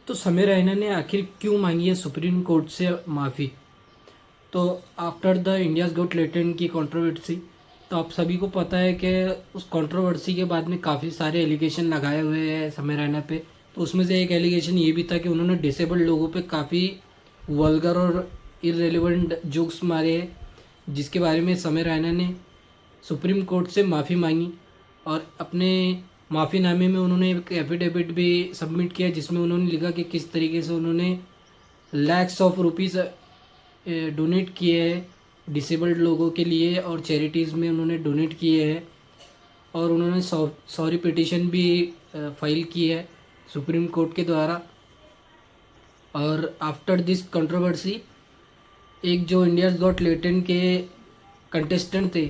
तो समीर रैना ने आखिर क्यों मांगी है सुप्रीम कोर्ट से माफ़ी। तो after the India's Got Latent की कंट्रोवर्सी, तो आप सभी को पता है कि उस कंट्रोवर्सी के बाद में काफ़ी सारे एलिगेशन लगाए हुए हैं समीर रैना पे। तो उसमें से एक एलिगेशन ये भी था कि उन्होंने डिसेबल्ड लोगों पे काफ़ी वल्गर और इररेलेवेंट जोक्स मारे हैं, जिसके बारे में समीर रैना ने सुप्रीम कोर्ट से माफ़ी मांगी। और अपने माफ़ीनामे में उन्होंने एक एफिडेविट भी सबमिट किया, जिसमें उन्होंने लिखा कि किस तरीके से उन्होंने लैक्स ऑफ रुपीज़ डोनेट किए हैं डिसेबल्ड लोगों के लिए और चैरिटीज़ में उन्होंने डोनेट किए हैं। और उन्होंने सॉरी पिटिशन भी फाइल की है सुप्रीम कोर्ट के द्वारा। और आफ्टर दिस कंट्रोवर्सी, एक जो इंडियाज़ गॉट लेटेंट के कंटेस्टेंट थे,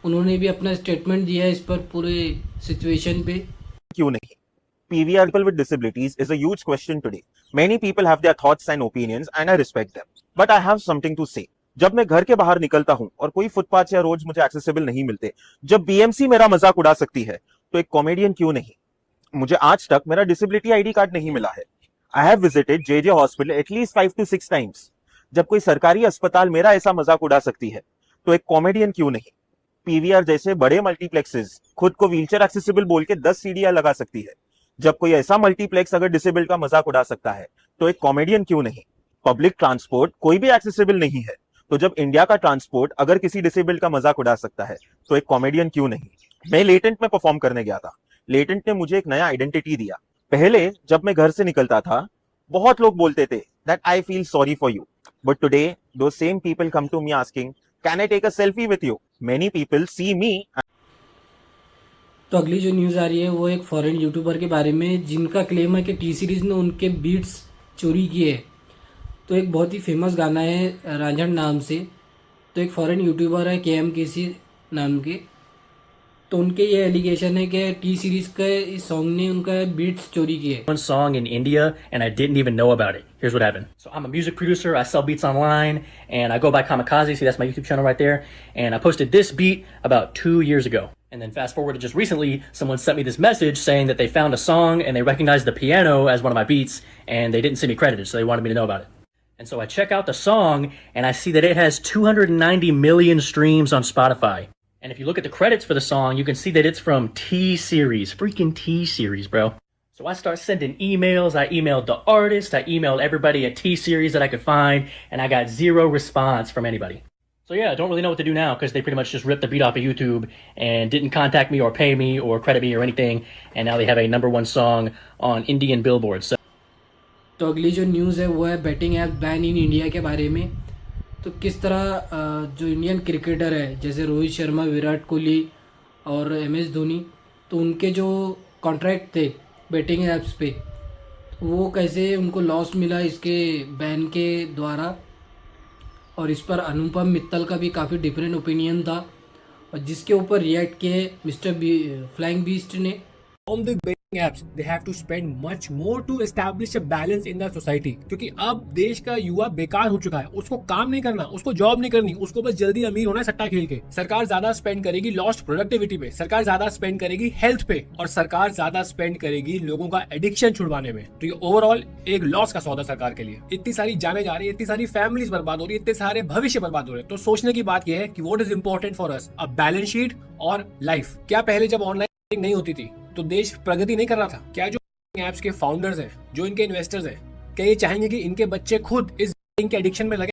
उन्होंने भी अपना स्टेटमेंट दिया है इस पर पूरे सिचुएशन पे। क्यों नहीं? PVR people with disabilities is a huge question today. Many people have their thoughts and opinions and I respect them. But I have something to say. जब मैं घर के बाहर निकलता हूं और कोई फुटपाथ या रोड मुझे एक्सेसिबल नहीं मिलते, जब BMC मेरा मजाक उड़ा सकती है, तो एक कॉमेडियन क्यों नहीं? मुझे आज तक मेरा डिसेबिलिटी आईडी कार्ड नहीं मिला है। I have visited JJ hospital at least 5 to 6 times. जब कोई सरकारी अस्पताल मेरा ऐसा मजाक उड़ा सकती है, तो एक कॉमेडियन क्यों नहीं? PVR जैसे बड़े मल्टीप्लेक्सेस खुद को व्हीलचेयर एक्सेसिबल बोल के 10 सीढ़ियां लगा सकती है। जब कोई ऐसा मल्टीप्लेक्स अगर डिसेबल्ड का मजाक उड़ा सकता है, तो एक कॉमेडियन क्यों नहीं? पब्लिक ट्रांसपोर्ट कोई भी एक्सेसिबल नहीं है, तो जब इंडिया का ट्रांसपोर्ट अगर किसी डिसेबल्ड का मजाक उड़ा सकता है, तो एक कॉमेडियन क्यों नहीं? मैं लेटेंट में परफॉर्म करने गया था। लेटेंट ने मुझे एक नया आइडेंटिटी दिया। पहले जब मैं घर से निकलता था, बहुत लोग बोलते थे that I feel sorry for you, but today those same people come to me asking can I take a selfie with you? Many people see me. तो अगली जो न्यूज़ आ रही है वो एक फॉरेन यूट्यूबर के बारे में, जिनका क्लेम है कि टी सीरीज़ ने उनके बीट्स चोरी किए। तो एक बहुत ही फेमस गाना है रांझण नाम से। तो एक फॉरेन यूट्यूबर है KMKC नाम के, तो उनके ये एलिगेशन है कि टी सीरीज़ के इस सॉन्ग ने उनका बीट्स चोरी किए। One song in India and I didn't even know about it. Here's what happened. So I'm a music producer, I sell beats online, and I go by Kamikaze. See, that's my YouTube channel right there. And I posted this beat about 2 years ago. And then fast forward to just recently, someone sent me this message saying that they found a song and they recognized the piano as one of my beats and they didn't send me credited, so they wanted me to know about it. And so I check out the song and I see that it has 290 million streams on Spotify. And if you look at the credits for the song, you can see that it's from T-Series, freaking T-Series, bro. So I start sending emails. I emailed the artist, I emailed everybody at T-Series that I could find, and I got zero response from anybody. So yeah, I don't really know what to do now because they pretty much just ripped the beat off of YouTube and didn't contact me or pay me or credit me or anything, and now they have a #1 song on Indian billboards. So तो अगली जो news है वो है batting app ban in India के बारे में। तो किस तरह जो इंडियन क्रिकेटर है जैसे रोहित शर्मा, विराट कोहली और MS धोनी, तो उनके जो कॉन्ट्रैक्ट थे बैटिंग ऐप्स पे, वो कैसे उनको लॉस मिला इसके बैन के द्वारा। और इस पर अनुपम मित्तल का भी काफ़ी डिफरेंट ओपिनियन था, और जिसके ऊपर रिएक्ट किए मिस्टर फ्लाइंग बीस्ट ने। On the betting apps, they have to spend much more to establish a balance in the society. क्योंकि अब देश का युवा बेकार हो चुका है, उसको काम नहीं करना, उसको जॉब नहीं करनी, उसको बस जल्दी अमीर होना है सट्टा खेल के। सरकार ज्यादा स्पेंड करेगी लॉस्ट प्रोडक्टिविटी पे, सरकार ज्यादा स्पेंड करेगी हेल्थ पे, और सरकार ज्यादा स्पेंड करेगी लोगों का एडिक्शन छुड़वाने में। तो ये ओवरऑल एक लॉस का सौदा सरकार के लिए। इतनी सारी जाने जा रही है, इतनी सारी फैमिलीज बर्बाद हो रही है, इतने सारे भविष्य बर्बाद हो रहे हैं। तो सोचने की बात यह है कि what is important for us, a balance sheet और लाइफ। क्या पहले जब ऑनलाइन नहीं होती थी तो देश प्रगति नहीं कर रहा था? क्या जो ऐप्स के फाउंडर्स हैं, जो इनके इन्वेस्टर्स हैं, क्या ये चाहेंगे कि इनके बच्चे खुद इस के एडिक्शन में लगे?